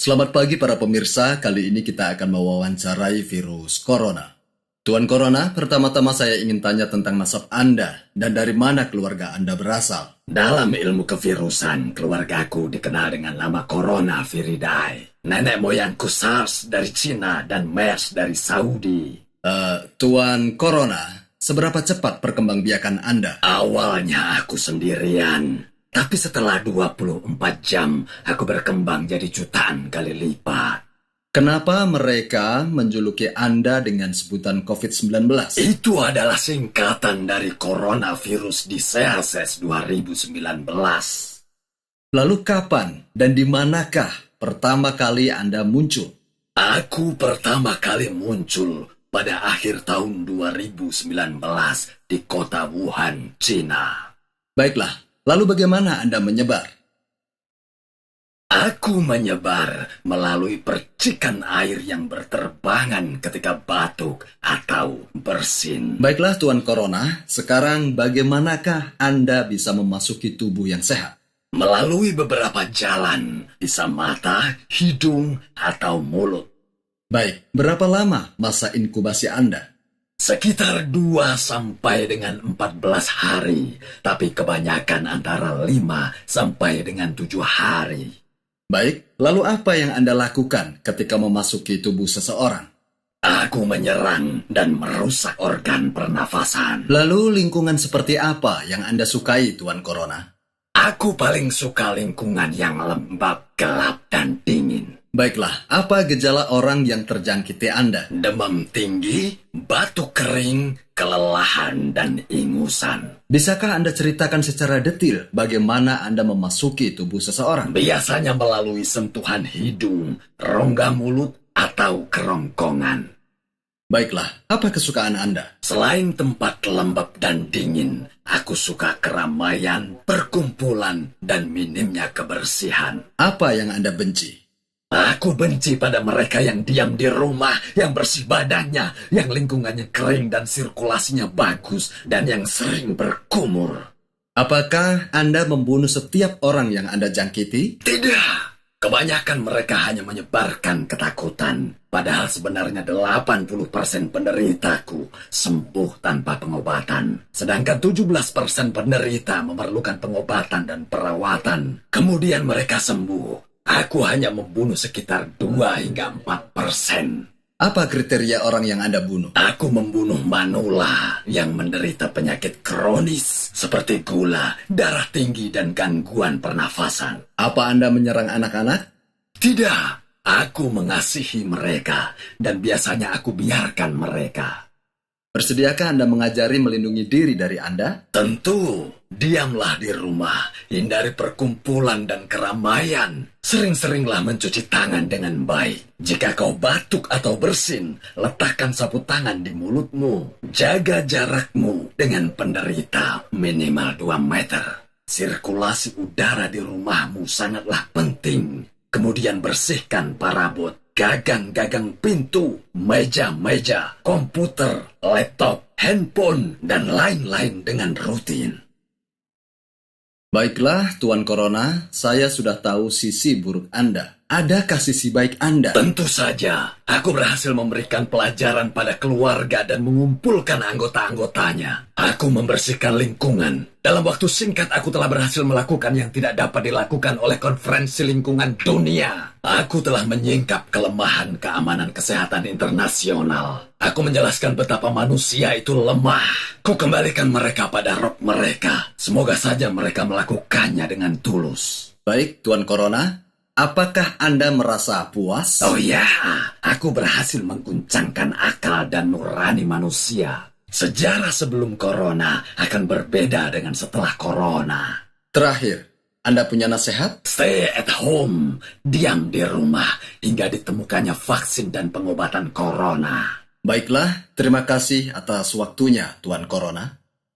Selamat pagi para pemirsa, kali ini kita akan mewawancarai virus corona. Tuan Corona, pertama-tama saya ingin tanya tentang nasab Anda dan dari mana keluarga Anda berasal. Dalam ilmu kevirusan, keluargaku dikenal dengan nama Corona Viridae. Nenek moyangku SARS dari Cina dan MERS dari Saudi. Tuan Corona, seberapa cepat perkembangbiakan Anda? Awalnya aku sendirian. Tapi setelah 24 jam, aku berkembang jadi jutaan kali lipat. Kenapa mereka menjuluki Anda dengan sebutan COVID-19? Itu adalah singkatan dari Coronavirus Diseases 2019. Lalu kapan dan di manakah pertama kali Anda muncul? Aku pertama kali muncul pada akhir tahun 2019 di kota Wuhan, Cina. Baiklah, lalu bagaimana Anda menyebar? Aku menyebar melalui percikan air yang berterbangan ketika batuk atau bersin. Baiklah Tuan Corona, sekarang bagaimanakah Anda bisa memasuki tubuh yang sehat? Melalui beberapa jalan, bisa mata, hidung, atau mulut. Baik, berapa lama masa inkubasi Anda? Sekitar 2 sampai dengan 14 hari, tapi kebanyakan antara 5 sampai dengan 7 hari. Baik, lalu apa yang Anda lakukan ketika memasuki tubuh seseorang? Aku menyerang dan merusak organ pernafasan. Lalu lingkungan seperti apa yang Anda sukai, Tuan Corona? Aku paling suka lingkungan yang lembab, gelap, dan dingin. Baiklah, apa gejala orang yang terjangkiti Anda? Demam tinggi, batuk kering, kelelahan, dan ingusan. Bisakah Anda ceritakan secara detail bagaimana Anda memasuki tubuh seseorang? Biasanya melalui sentuhan hidung, rongga mulut, atau kerongkongan. Baiklah, apa kesukaan Anda? Selain tempat lembab dan dingin, aku suka keramaian, perkumpulan, dan minimnya kebersihan. Apa yang Anda benci? Aku benci pada mereka yang diam di rumah, yang bersih badannya, yang lingkungannya kering dan sirkulasinya bagus, dan yang sering berkumur. Apakah Anda membunuh setiap orang yang Anda jangkiti? Tidak. Kebanyakan mereka hanya menyebarkan ketakutan. Padahal sebenarnya 80% penderitaku sembuh tanpa pengobatan. Sedangkan 17% penderita memerlukan pengobatan dan perawatan. Kemudian mereka sembuh. Aku hanya membunuh sekitar 2 hingga 4%. Apa kriteria orang yang Anda bunuh? Aku membunuh manula yang menderita penyakit kronis seperti gula, darah tinggi, dan gangguan pernafasan. Apa Anda menyerang anak-anak? Tidak, aku mengasihi mereka dan biasanya aku biarkan mereka. Bersediakah Anda mengajari melindungi diri dari Anda? Tentu, diamlah di rumah, hindari perkumpulan dan keramaian. Sering-seringlah mencuci tangan dengan baik. Jika kau batuk atau bersin, letakkan sapu tangan di mulutmu. Jaga jarakmu dengan penderita minimal 2 meter. Sirkulasi udara di rumahmu sangatlah penting. Kemudian bersihkan parabot, gagang-gagang pintu, meja-meja, komputer, laptop, handphone, dan lain-lain dengan rutin. Baiklah, Tuan Corona, saya sudah tahu sisi buruk Anda. Adakah sisi baik Anda? Tentu saja, aku berhasil memberikan pelajaran pada keluarga dan mengumpulkan anggota-anggotanya. Aku membersihkan lingkungan. Dalam waktu singkat, aku telah berhasil melakukan yang tidak dapat dilakukan oleh konferensi lingkungan dunia. Aku telah menyingkap kelemahan keamanan kesehatan internasional. Aku menjelaskan betapa manusia itu lemah. Ku kembalikan mereka pada roh mereka. Semoga saja mereka melakukannya dengan tulus. Baik, Tuan Corona. Apakah Anda merasa puas? Oh ya, aku berhasil mengguncangkan akal dan nurani manusia. Sejarah sebelum corona akan berbeda dengan setelah corona. Terakhir, Anda punya nasihat? Stay at home, diam di rumah hingga ditemukannya vaksin dan pengobatan corona. Baiklah, terima kasih atas waktunya, Tuan Corona.